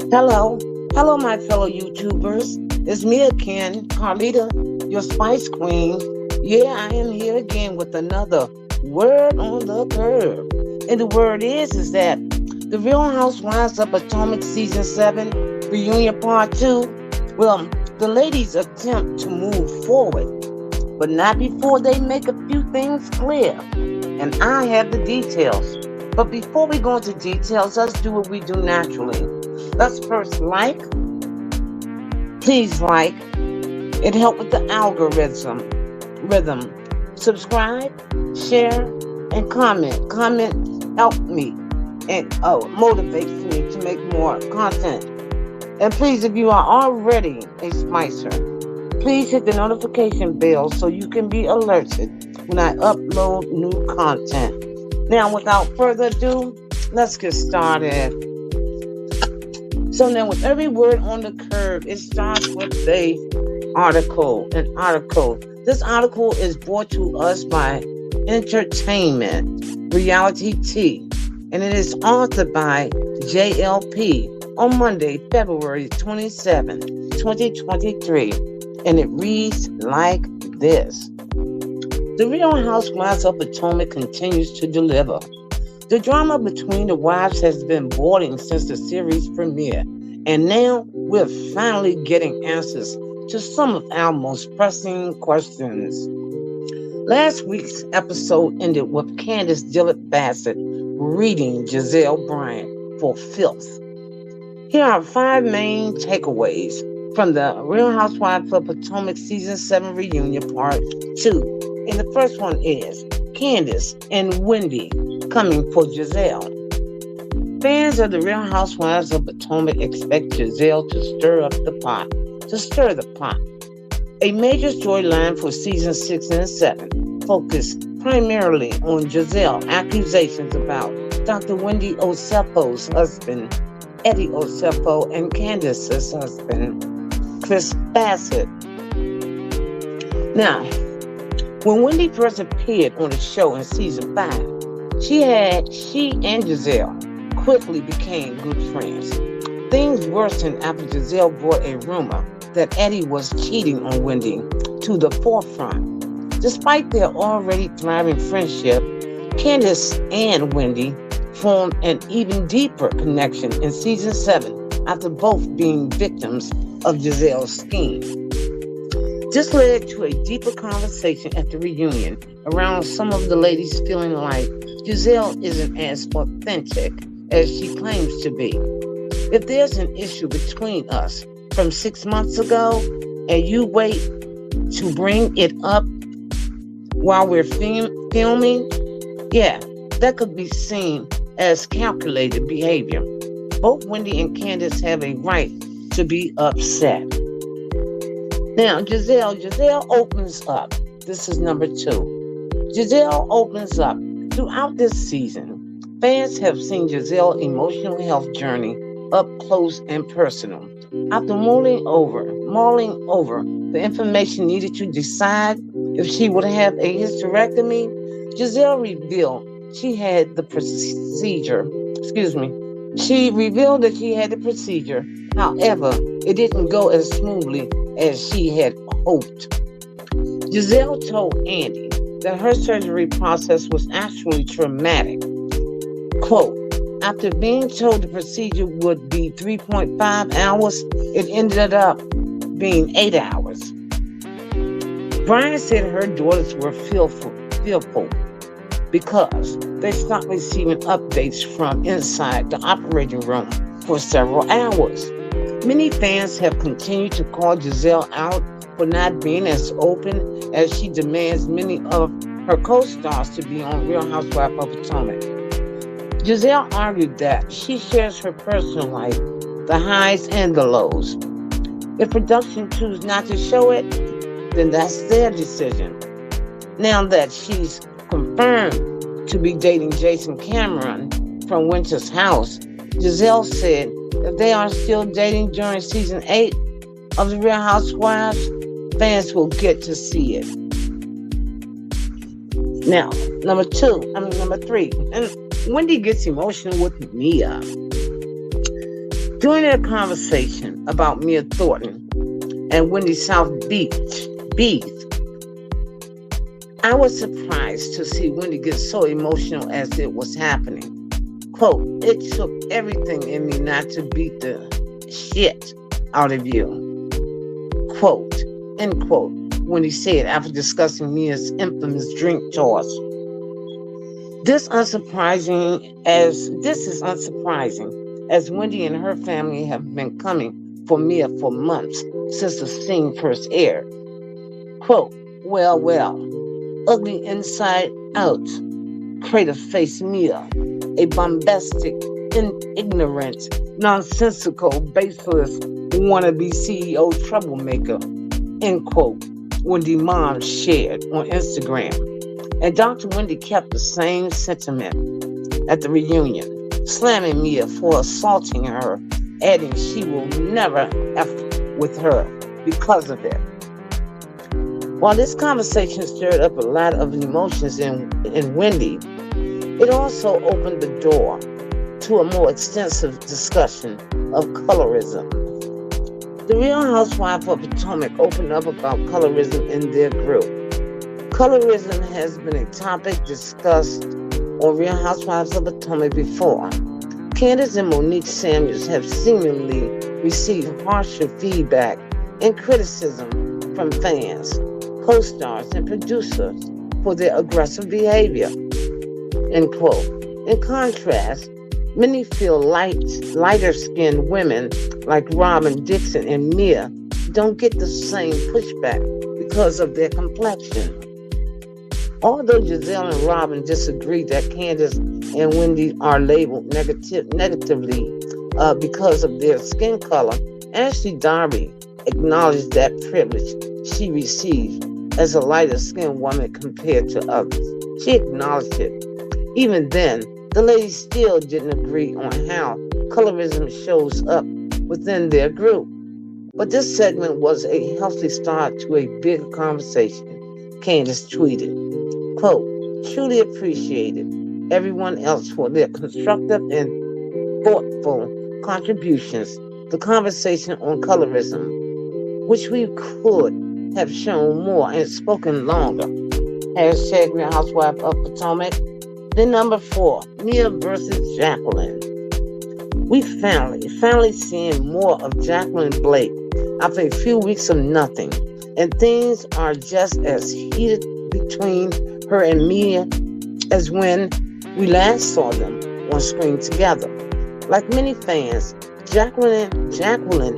Hello, hello, my fellow YouTubers. It's me again, Carlita, your Spice Queen. Yeah, I am here again with another word on the curve. And the word is that the Real Housewives of Potomac Season 7 Reunion Part 2. Well, the ladies attempt to move forward, but not before they make a few things clear. And I have the details. But before we go into details, let's do what we do naturally. Let's first please like. It helps with the algorithm. Rhythm. Subscribe, share, and comment. Comment help me and motivates me to make more content. And please, if you are already a Spicer, please hit the notification bell so you can be alerted when I upload new content. Now, without further ado, let's get started. So now, with every word on the curve, it starts with an article. This article is brought to us by Entertainment Reality T, and it is authored by JLP on Monday, February 27, 2023, and it reads like this. The Real Housewives of Potomac continues to deliver. The drama between the wives has been boiling since the series premiere, and now we're finally getting answers to some of our most pressing questions. Last week's episode ended with Candiace Bassett reading Giselle Bryant for filth. Here are 5 main takeaways from the Real Housewives of Potomac Season 7 Reunion Part 2. And the first one is Candiace and Wendy coming for Giselle. Fans of the Real Housewives of Potomac expect Giselle to stir the pot. A major storyline for season 6 and 7 focused primarily on Giselle accusations about Dr. Wendy Osefo's husband, Eddie Osefo, and Candiace's husband, Chris Bassett. Now, when Wendy first appeared on the show in season 5, she and Giselle quickly became good friends. Things worsened after Giselle brought a rumor that Eddie was cheating on Wendy to the forefront. Despite their already thriving friendship, Candiace and Wendy formed an even deeper connection in season 7 after both being victims of Giselle's scheme. This led to a deeper conversation at the reunion around some of the ladies feeling like Giselle isn't as authentic as she claims to be. If there's an issue between us from 6 months ago and you wait to bring it up while we're filming, yeah, that could be seen as calculated behavior. Both Wendy and Candiace have a right to be upset. Now, Giselle opens up. This is number 2. Giselle opens up. Throughout this season, fans have seen Giselle's emotional health journey up close and personal. After mulling over the information needed to decide if she would have a hysterectomy, Giselle revealed she had the procedure. She revealed that she had the procedure. However, it didn't go as smoothly as she had hoped. Giselle told Andy that her surgery process was actually traumatic. Quote, after being told the procedure would be 3.5 hours, it ended up being 8 hours. Brian said her daughters were fearful because they stopped receiving updates from inside the operating room for several hours. Many fans have continued to call Giselle out for not being as open as she demands many of her co-stars to be on Real Housewives of Potomac. Giselle argued that she shares her personal life, the highs and the lows. If production chooses not to show it, then that's their decision. Now that she's confirmed to be dating Jason Cameron from Winter's House, Giselle said if they are still dating during season 8 of The Real Housewives, fans will get to see it. Now, number 3. And Wendy gets emotional with Mia. During their conversation about Mia Thornton and Wendy South Beach, I was surprised to see Wendy get so emotional as it was happening. Quote, "It took everything in me not to beat the shit out of you." Quote, end quote, Wendy said after discussing Mia's infamous drink toss. This is unsurprising as Wendy and her family have been coming for Mia for months since the scene first aired. Quote, well, ugly inside out, crater-faced Mia, a bombastic, ignorant, nonsensical, baseless, wannabe CEO troublemaker, end quote, Wendy mom shared on Instagram. And Dr. Wendy kept the same sentiment at the reunion, slamming Mia for assaulting her, adding she will never F with her because of it. While this conversation stirred up a lot of emotions in Wendy, it also opened the door to a more extensive discussion of colorism. The Real Housewives of Potomac opened up about colorism in their group. Colorism has been a topic discussed on Real Housewives of Potomac before. Candiace and Monique Samuels have seemingly received harsher feedback and criticism from fans, co-stars, and producers for their aggressive behavior, end quote. In contrast, many feel lighter-skinned women like Robin, Dixon, and Mia don't get the same pushback because of their complexion. Although Giselle and Robin disagree that Candiace and Wendy are labeled negatively because of their skin color, Ashley Darby acknowledged that privilege she received as a lighter-skinned woman compared to others. She acknowledged it. Even then, the ladies still didn't agree on how colorism shows up within their group. But this segment was a healthy start to a bigger conversation. Candiace tweeted, quote, "Truly appreciated everyone else for their constructive and thoughtful contributions. The conversation on colorism, which we could have shown more and spoken longer." Hashtag Real Housewife of Potomac. Then number 4, Mia versus Jacqueline. We finally seeing more of Jacqueline Blake after a few weeks of nothing. And things are just as heated between her and Mia as when we last saw them on screen together. Like many fans, Jacqueline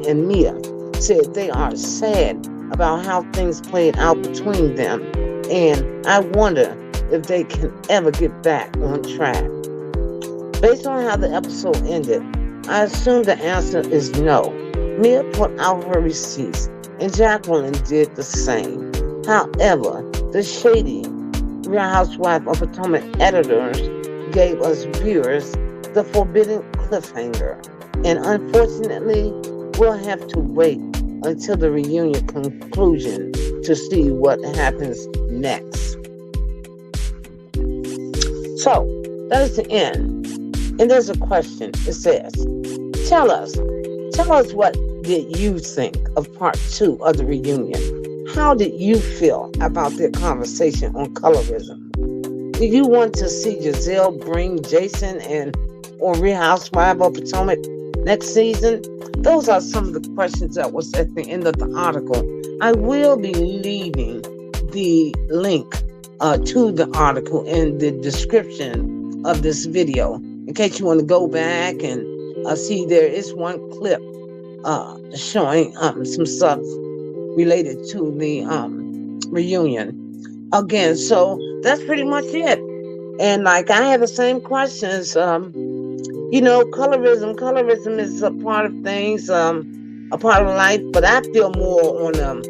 and Mia said they are sad about how things played out between them, and I wonder if they can ever get back on track. Based on how the episode ended, I assume the answer is no. Mia put out her receipts, and Jacqueline did the same. However, the shady Real Housewife of Potomac editors gave us viewers the forbidden cliffhanger, and unfortunately, we'll have to wait until the reunion conclusion to see what happens next. So, that is the end. And there's a question. It says, tell us what did you think of part 2 of the reunion? How did you feel about their conversation on colorism? Do you want to see Giselle bring Jason on Real Housewives of Potomac next season? Those are some of the questions that was at the end of the article. I will be leaving the link to the article in the description of this video in case you want to go back and see. There is one clip showing some stuff related to the reunion again. So that's pretty much it. And like I have the same questions. Colorism is a part of things, a part of life, but I feel more on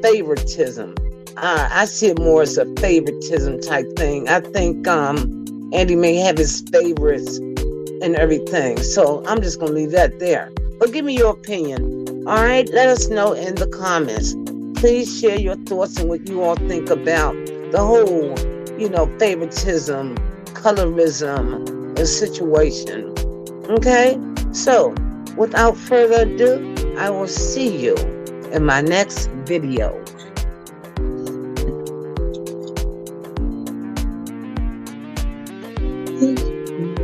favoritism. I see it more as a favoritism type thing. I think Andy may have his favorites and everything. So I'm just going to leave that there. But give me your opinion. All right, let us know in the comments. Please share your thoughts and what you all think about the whole, favoritism, colorism situation. Okay? So, Without further ado, I will see you in my next video. Thank you.